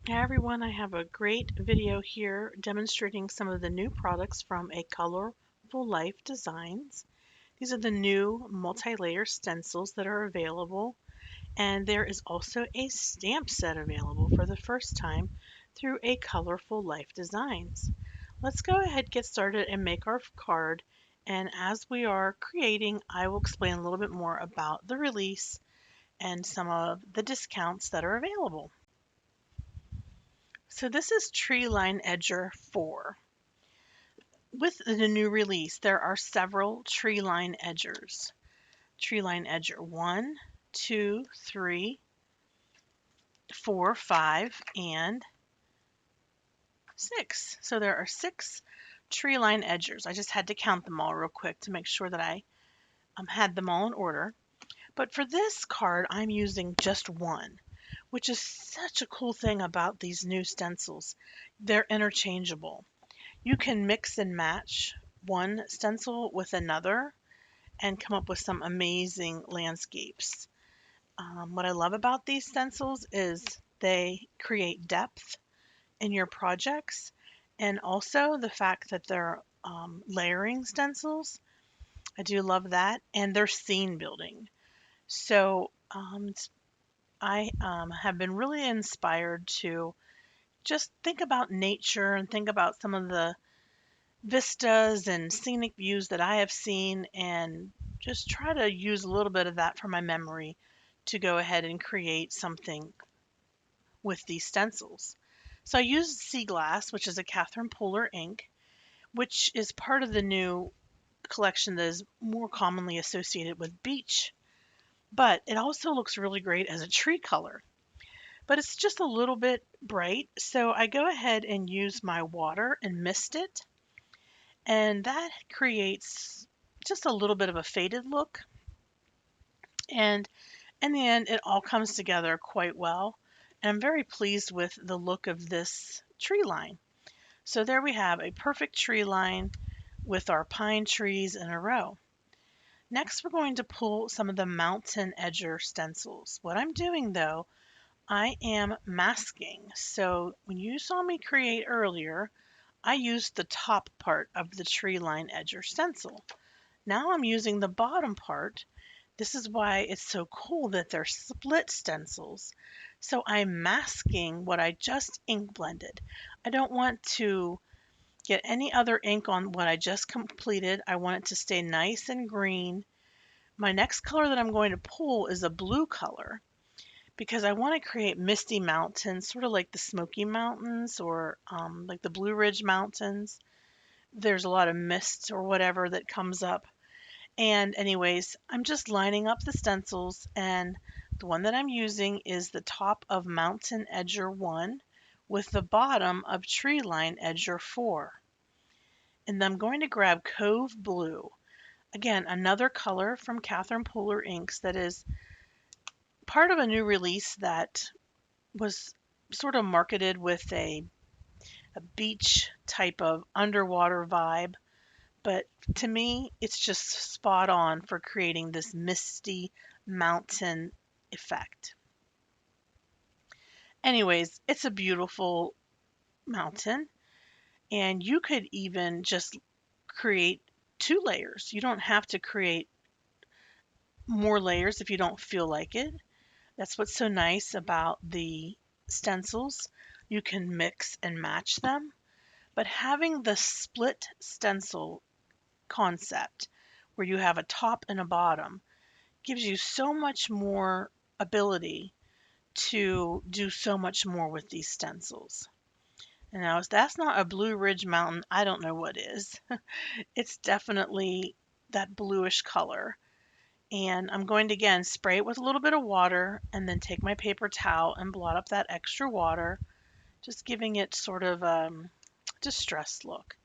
Hi everyone, I have a great video here demonstrating some of the new products from A Colorful Life Designs. These are the new multi-layer stencils that are available, and there is also a stamp set available for the first time through A Colorful Life Designs. Let's go ahead, get started, and make our card. And as we are creating, I will explain a little bit more about the release and some of the discounts that are available. So this is Treeline Edger 4. With the new release, there are several Treeline Edgers. Treeline Edger 1, 2, 3, 4, 5, and 6. So there are 6 Treeline Edgers. I just had to count them all real quick to make sure that I had them all in order. But for this card, I'm using just one, which is such a cool thing about these new stencils. They're interchangeable. You can mix and match one stencil with another and come up with some amazing landscapes. What I love about these stencils is they create depth in your projects, and also the fact that they're layering stencils. I do love that, and they're scene building. So I have been really inspired to just think about nature and think about some of the vistas and scenic views that I have seen and just try to use a little bit of that for my memory to go ahead and create something with these stencils. So I used Sea Glass, which is a Catherine Pooler ink, which is part of the new collection that is more commonly associated with beach, but it also looks really great as a tree color. But it's just a little bit bright, so I go ahead and use my water and mist it, and that creates just a little bit of a faded look. And in the end, it all comes together quite well. And I'm very pleased with the look of this tree line. So there we have a perfect tree line with our pine trees in a row. Next, we're going to pull some of the mountain edger stencils. What I'm doing though, I am masking. So when you saw me create earlier, I used the top part of the tree line edger stencil. Now I'm using the bottom part. This is why it's so cool that they're split stencils. So I'm masking what I just ink blended. I don't want to get any other ink on what I just completed. I want it to stay nice and green. My next color that I'm going to pull is a blue color because I want to create misty mountains, sort of like the Smoky Mountains or like the Blue Ridge Mountains. There's a lot of mist or whatever that comes up. And anyways, I'm just lining up the stencils, and the one that I'm using is the top of Mountain Edger 1 with the bottom of Treeline Edger 4. And I'm going to grab Cove Blue. Again, another color from Catherine Pooler Inks that is part of a new release that was sort of marketed with a beach type of underwater vibe. But to me, it's just spot on for creating this misty mountain effect. Anyways, it's a beautiful mountain, and you could even just create 2 layers. You don't have to create more layers if you don't feel like it. That's what's so nice about the stencils. You can mix and match them, but having the split stencil concept where you have a top and a bottom gives you so much more ability to do so much more with these stencils. And now, if that's not a Blue Ridge Mountain, I don't know what is. It's definitely that bluish color. And I'm going to again spray it with a little bit of water and then take my paper towel and blot up that extra water, just giving it sort of a distressed look.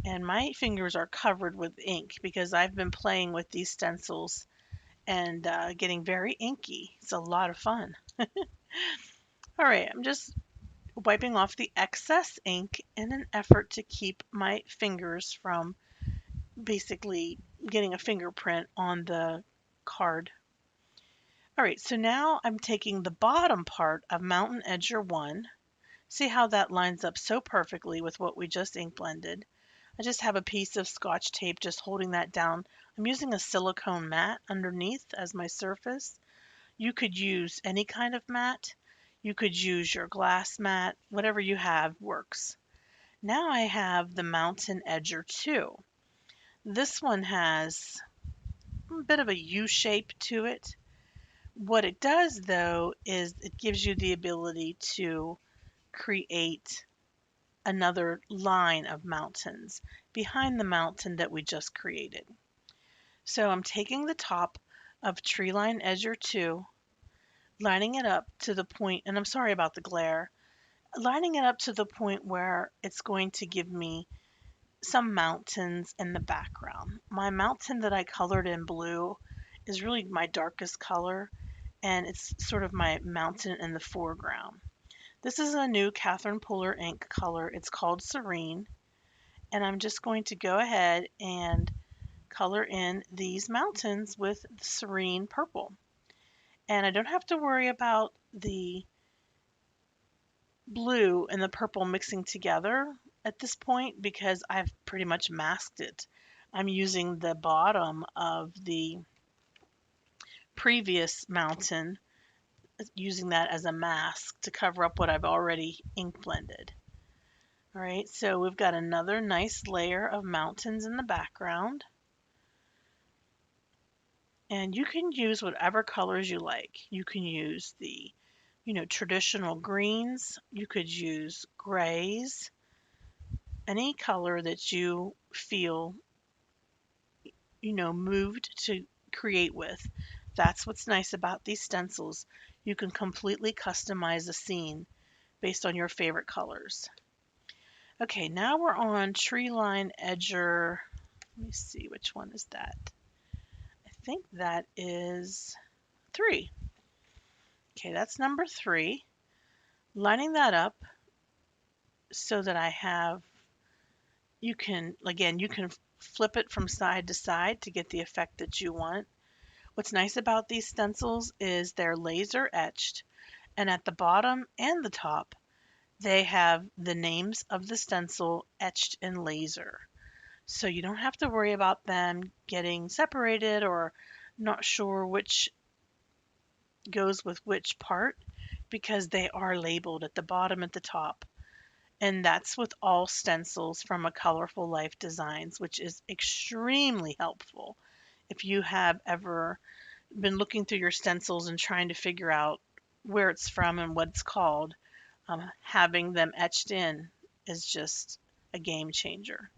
And my fingers are covered with ink because I've been playing with these stencils and getting very inky. It's a lot of fun. All right, I'm just wiping off the excess ink in an effort to keep my fingers from basically getting a fingerprint on the card. All right, so now I'm taking the bottom part of Mountain Edger 1 See how that lines up so perfectly with what we just ink blended. I just have a piece of Scotch tape just holding that down. I'm using a silicone mat underneath as my surface. You could use any kind of mat. You could use your glass mat. Whatever you have works. Now I have the Mountain Edger 2. This one has a bit of a U shape to it. What it does though is it gives you the ability to create another line of mountains behind the mountain that we just created. So I'm taking the top of Treeline Edger 2, lining it up to the point, and I'm sorry about the glare, lining it up to the point where it's going to give me some mountains in the background. My mountain that I colored in blue is really my darkest color, and it's sort of my mountain in the foreground. This is a new Catherine Puller ink color. It's called Serene, and I'm just going to go ahead and color in these mountains with the Serene purple. And I don't have to worry about the blue and the purple mixing together at this point because I've pretty much masked it. I'm using the bottom of the previous mountain, using that as a mask to cover up what I've already ink blended. All right, so we've got another nice layer of mountains in the background. And you can use whatever colors you like. You can use the, traditional greens. You could use grays. Any color that you feel, moved to create with. That's what's nice about these stencils. You can completely customize a scene based on your favorite colors. Okay, now we're on Treeline Edger. Let me see, which one is that? I think that is 3. Okay, that's number 3. Lining that up so that I have, you can flip it from side to side to get the effect that you want. What's nice about these stencils is they're laser etched, and at the bottom and the top, they have the names of the stencil etched in laser. So you don't have to worry about them getting separated or not sure which goes with which part because they are labeled at the bottom at the top. And that's with all stencils from A Colorful Life Designs, which is extremely helpful if you have ever been looking through your stencils and trying to figure out where it's from and what it's called. Having them etched in is just a game changer.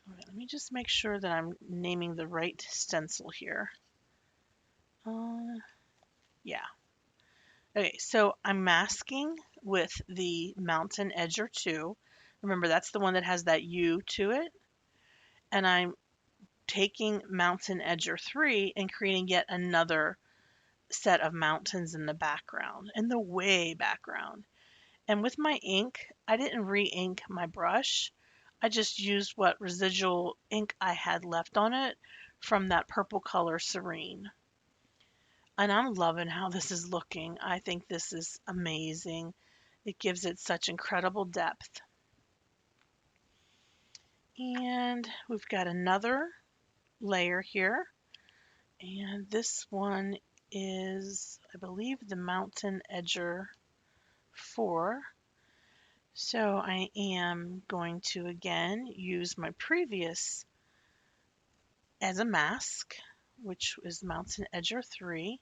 All right, let me just make sure that I'm naming the right stencil here. Yeah. Okay, so I'm masking with the Mountain Edger 2. Remember, that's the one that has that U to it. And I'm taking Mountain Edger 3 and creating yet another set of mountains in the background, in the way background. And with my ink, I didn't re-ink my brush. I just used what residual ink I had left on it from that purple color Serene. And I'm loving how this is looking. I think this is amazing. It gives it such incredible depth. And we've got another layer here. And this one is, I believe, the Mountain Edger 4. So I am going to again use my previous as a mask, which is Mountain Edger 3.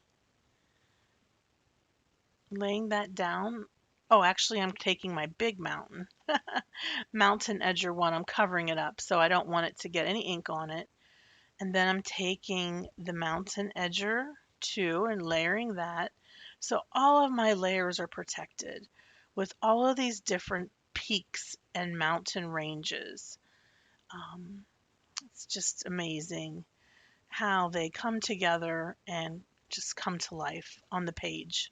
Laying that down. Oh, actually, I'm taking my big mountain. Mountain Edger 1, I'm covering it up, so I don't want it to get any ink on it. And then I'm taking the Mountain Edger 2 and layering that. So all of my layers are protected with all of these different peaks and mountain ranges. It's just amazing how they come together and just come to life on the page.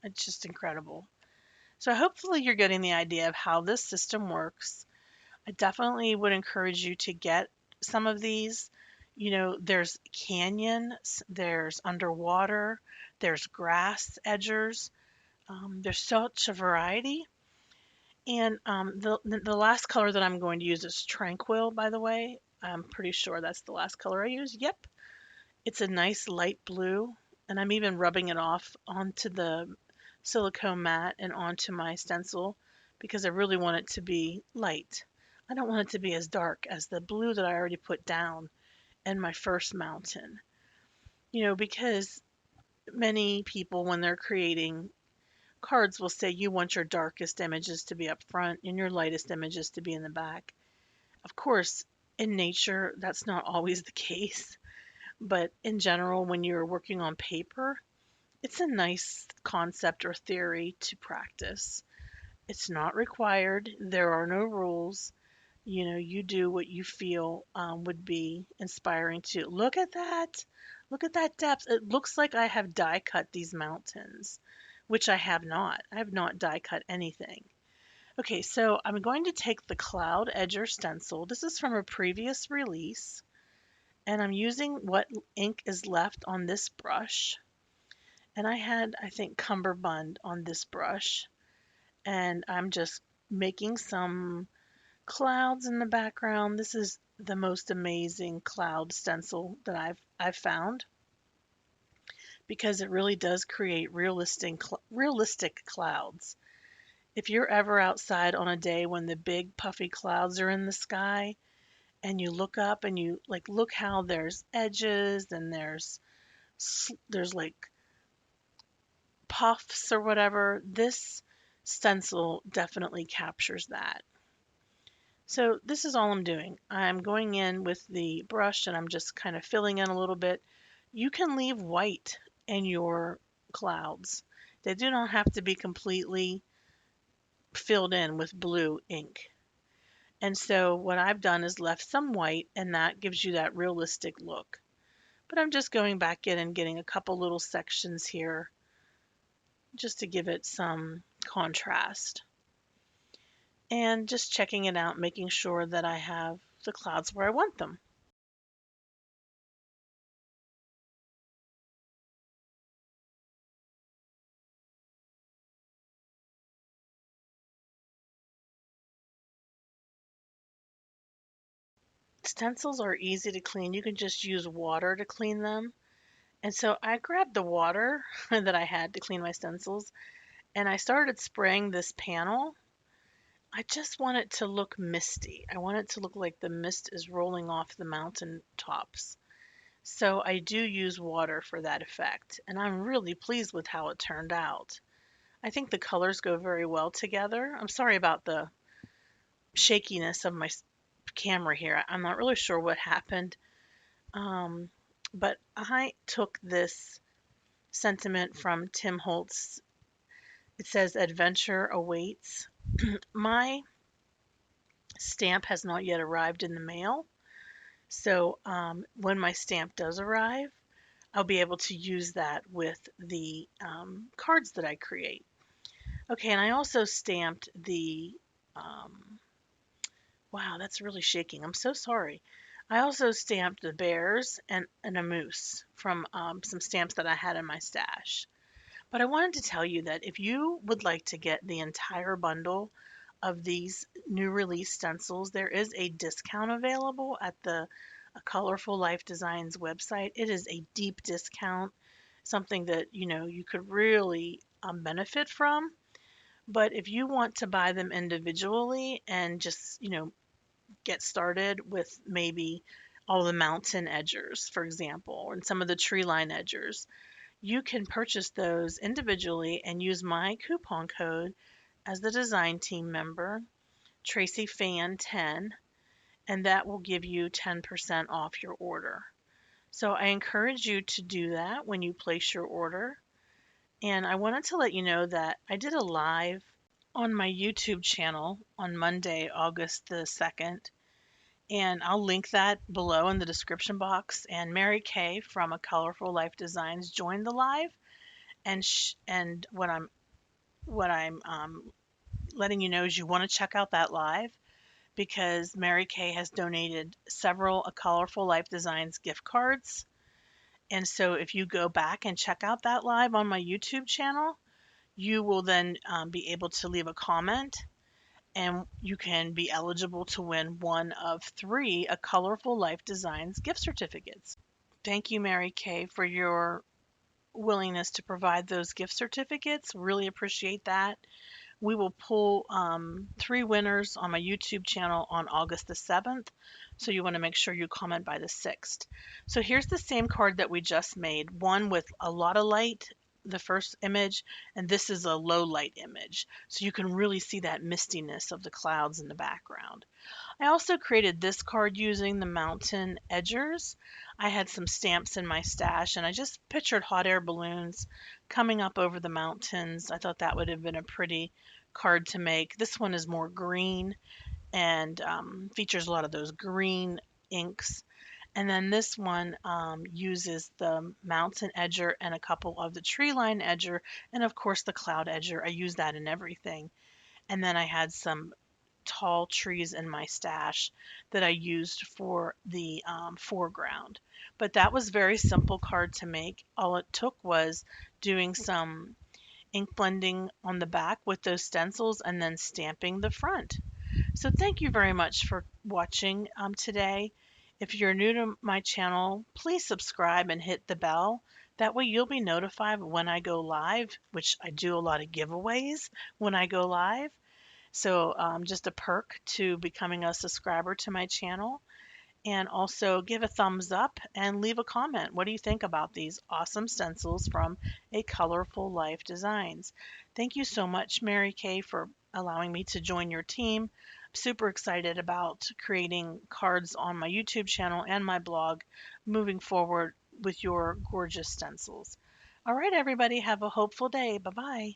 It's just incredible. So hopefully you're getting the idea of how this system works. I definitely would encourage you to get some of these. There's canyons, there's underwater, there's grass edgers. There's such a variety. And the last color that I'm going to use is Tranquil, by the way. I'm pretty sure that's the last color I use. Yep. It's a nice light blue, and I'm even rubbing it off onto the silicone mat and onto my stencil because I really want it to be light. I don't want it to be as dark as the blue that I already put down in my first mountain. Because many people, when they're creating cards, will say you want your darkest images to be up front and your lightest images to be in the back. Of course, in nature, that's not always the case. But in general, when you're working on paper, it's a nice concept or theory to practice. It's not required, there are no rules. You do what you feel would be inspiring to. Look at that. Look at that depth. It looks like I have die cut these mountains, which I have not. I have not die cut anything. Okay, so I'm going to take the Cloud Edger stencil. This is from a previous release, and I'm using what ink is left on this brush. And I had, I think, Cumberbund on this brush, and I'm just making some clouds in the background. This is the most amazing cloud stencil that I've found because it really does create realistic clouds. If you're ever outside on a day when the big puffy clouds are in the sky and you look up and you like look how there's edges and there's like puffs or whatever, this stencil definitely captures that. So this is all I'm doing. I'm going in with the brush and I'm just kind of filling in a little bit. You can leave white in your clouds. They do not have to be completely filled in with blue ink. And so what I've done is left some white, and that gives you that realistic look. But I'm just going back in and getting a couple little sections here just to give it some contrast. And just checking it out, making sure that I have the clouds where I want them. Stencils are easy to clean. You can just use water to clean them. And so I grabbed the water that I had to clean my stencils and I started spraying this panel. I just want it to look misty. I want it to look like the mist is rolling off the mountain tops. So I do use water for that effect, and I'm really pleased with how it turned out. I think the colors go very well together. I'm sorry about the shakiness of my camera here. I'm not really sure what happened. Um, but I took this sentiment from Tim Holtz. It says, "Adventure awaits." My stamp has not yet arrived in the mail. So when my stamp does arrive, I'll be able to use that with the cards that I create. Okay, and I also stamped the, wow, that's really shaking. I'm so sorry. I also stamped the bears and a moose from some stamps that I had in my stash. But I wanted to tell you that if you would like to get the entire bundle of these new release stencils, there is a discount available at the Colorful Life Designs website. It is a deep discount, something that you could really benefit from. But if you want to buy them individually and just get started with maybe all the mountain edgers, for example, and some of the tree line edgers, you can purchase those individually and use my coupon code as the design team member, TracyFan10, and that will give you 10% off your order. So I encourage you to do that when you place your order. And I wanted to let you know that I did a live on my YouTube channel on Monday, August the 2nd, and I'll link that below in the description box. And Mary Kay from A Colorful Life Designs joined the live, and what I'm letting you know is you want to check out that live because Mary Kay has donated several A Colorful Life Designs gift cards. And so if you go back and check out that live on my YouTube channel, you will then be able to leave a comment, and you can be eligible to win one of 3 A Colorful Life Designs gift certificates. Thank you, Mary Kay, for your willingness to provide those gift certificates. Really appreciate that. We will pull 3 winners on my YouTube channel on August the 7th. So you want to make sure you comment by the 6th. So here's the same card that we just made, one with a lot of light, the first image, and this is a low light image. So you can really see that mistiness of the clouds in the background. I also created this card using the mountain edgers. I had some stamps in my stash and I just pictured hot air balloons coming up over the mountains. I thought that would have been a pretty card to make. This one is more green and features a lot of those green inks. And then this one uses the mountain edger and a couple of the tree line edger and of course the cloud edger. I use that in everything. And then I had some tall trees in my stash that I used for the foreground. But that was very simple card to make. All it took was doing some ink blending on the back with those stencils and then stamping the front. So thank you very much for watching today. If you're new to my channel, please subscribe and hit the bell. That way you'll be notified when I go live, which I do a lot of giveaways when I go live. So just a perk to becoming a subscriber to my channel. And also give a thumbs up and leave a comment. What do you think about these awesome stencils from A Colorful Life Designs? Thank you so much, Mary Kay, for allowing me to join your team. I'm super excited about creating cards on my YouTube channel and my blog moving forward with your gorgeous stencils. All right, everybody, have a hopeful day. Bye-bye.